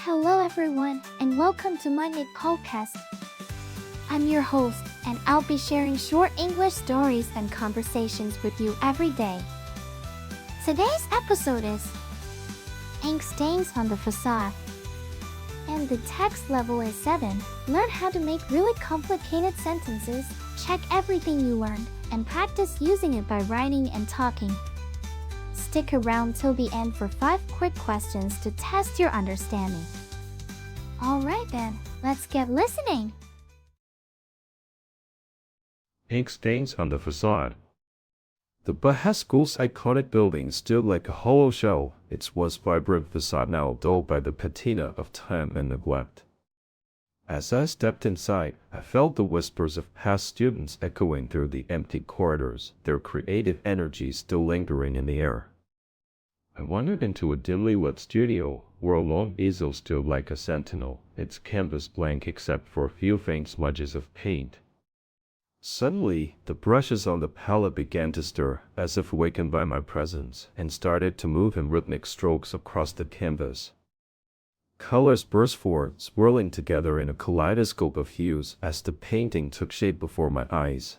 Hello everyone, and welcome to MyniQ podcast. I'm your host, and I'll be sharing short English stories and conversations with you every day. Today's episode is Ink Stains on the Facade. And the text level is 7. Learn how to make really complicated sentences, check everything you learned, and practice using it by writing and talking. Stick around till the end for 5 quick questions to test your understanding. Alright then, let's get listening! Ink stains on the facade. The Baja School's iconic building stood like a hollow shell, its once vibrant facade now dulled by the patina of time and neglect. As I stepped inside, I felt the whispers of past students echoing through the empty corridors, their creative energy still lingering in the air. I wandered into a dimly lit studio, where a long easel stood like a sentinel, its canvas blank except for a few faint smudges of paint. Suddenly, the brushes on the palette began to stir, as if awakened by my presence, and started to move in rhythmic strokes across the canvas. Colors burst forth, swirling together in a kaleidoscope of hues as the painting took shape before my eyes.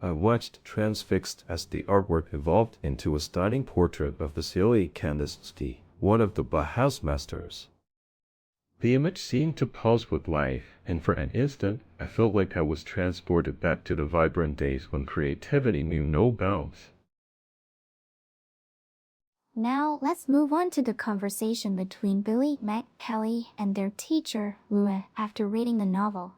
I watched transfixed as the artwork evolved into a stunning portrait of Vasily Kandinsky, one of the Bauhaus masters. The image seemed to pulse with life, and for an instant, I felt like I was transported back to the vibrant days when creativity knew no bounds. Now, let's move on to the conversation between Billy, Matt, Kelly, and their teacher, Lua, after reading the novel.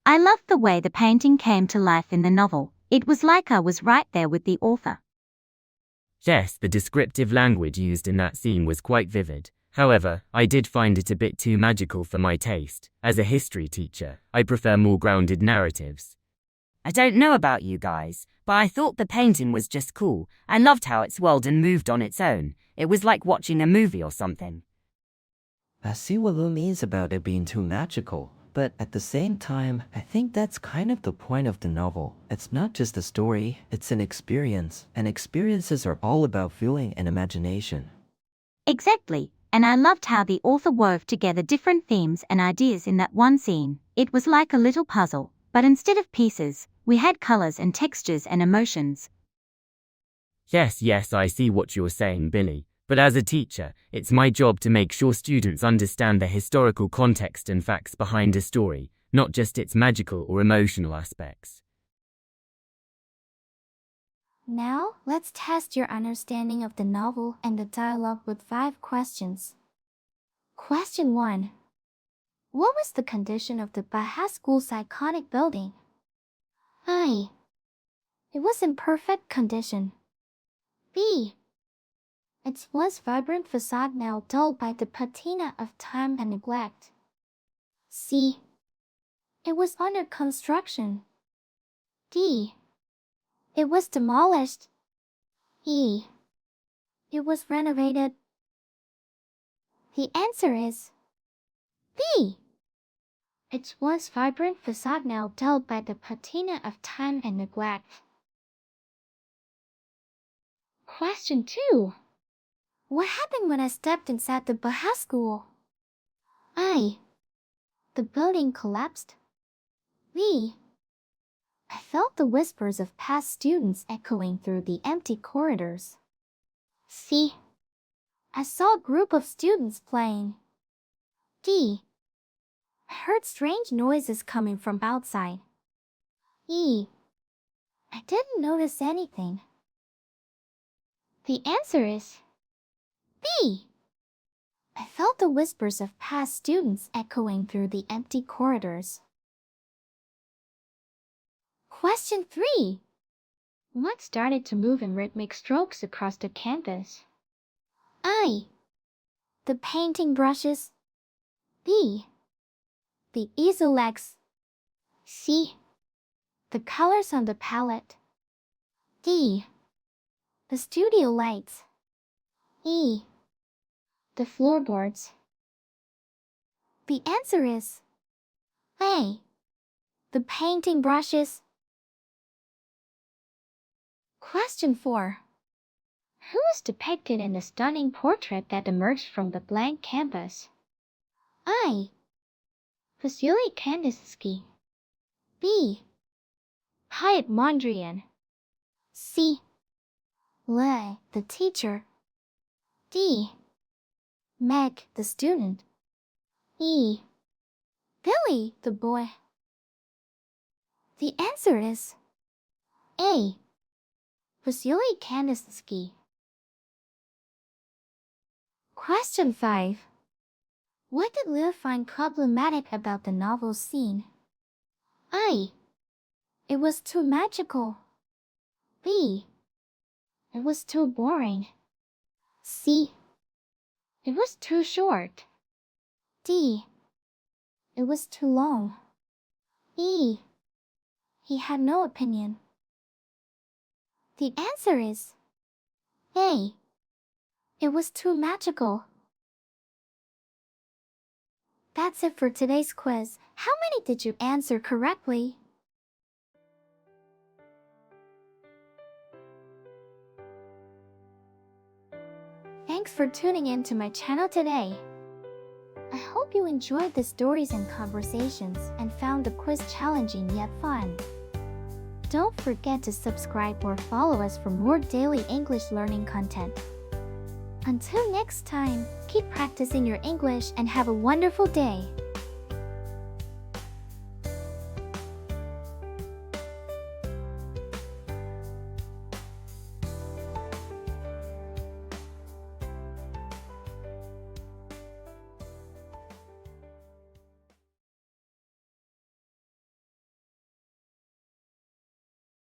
I loved the way the painting came to life in the novel. It was like I was right there with the author. Yes, the descriptive language used in that scene was quite vivid. However, I did find it a bit too magical for my taste. As a history teacher, I prefer more grounded narratives. I don't know about you guys, but I thought the painting was just cool. I loved how it swirled and moved on its own. It was like watching a movie or something. I see what Lou means about it being too magical, but at the same time, I think that's kind of the point of the novel. It's not just a story, it's an experience, and experiences are all about feeling and imagination. Exactly, and I loved how the author wove together different themes and ideas in that one scene. It was like a little puzzle, but instead of pieces, we had colors and textures and emotions. Yes, I see what you're saying, Billy. But as a teacher, it's my job to make sure students understand the historical context and facts behind a story, not just its magical or emotional aspects. Now, let's test your understanding of the novel and the dialogue with 5 questions. Question 1. What was the condition of the Baja School's iconic building? A. It was in perfect condition. B. Its once vibrant facade now dulled by the patina of time and neglect. C. It was under construction. D. It was demolished. E. It was renovated. The answer is B. Its once vibrant facade now dulled by the patina of time and neglect. Question 2. What happened when I stepped inside the Baja School? A. The building collapsed. B. I felt the whispers of past students echoing through the empty corridors. C. I saw a group of students playing. D. I heard strange noises coming from outside. E. I didn't notice anything. The answer is B. I felt the whispers of past students echoing through the empty corridors. Question 3. What started to move in rhythmic strokes across the canvas? A. The painting brushes. B. The easel legs. C. The colors on the palette. D. The studio lights. E. The floorboards. The answer is A. The painting brushes. Question 4. Who is depicted in the stunning portrait that emerged from the blank canvas? I. Vasily Kandinsky. B. Hyatt Mondrian. C. Lei, the teacher. D. Meg, the student. E. Billy, the boy. The answer is A. Vasily Kandinsky. Question 5. What did Leo find problematic about the novel scene? I. It was too magical. B. It was too boring. C. It was too short. D. It was too long. E. He had no opinion. The answer is A. It was too magical. That's it for today's quiz. How many did you answer correctly? Thanks for tuning in to my channel today. I hope you enjoyed the stories and conversations and found the quiz challenging yet fun. Don't forget to subscribe or follow us for more daily English learning content. Until next time, keep practicing your English and have a wonderful day.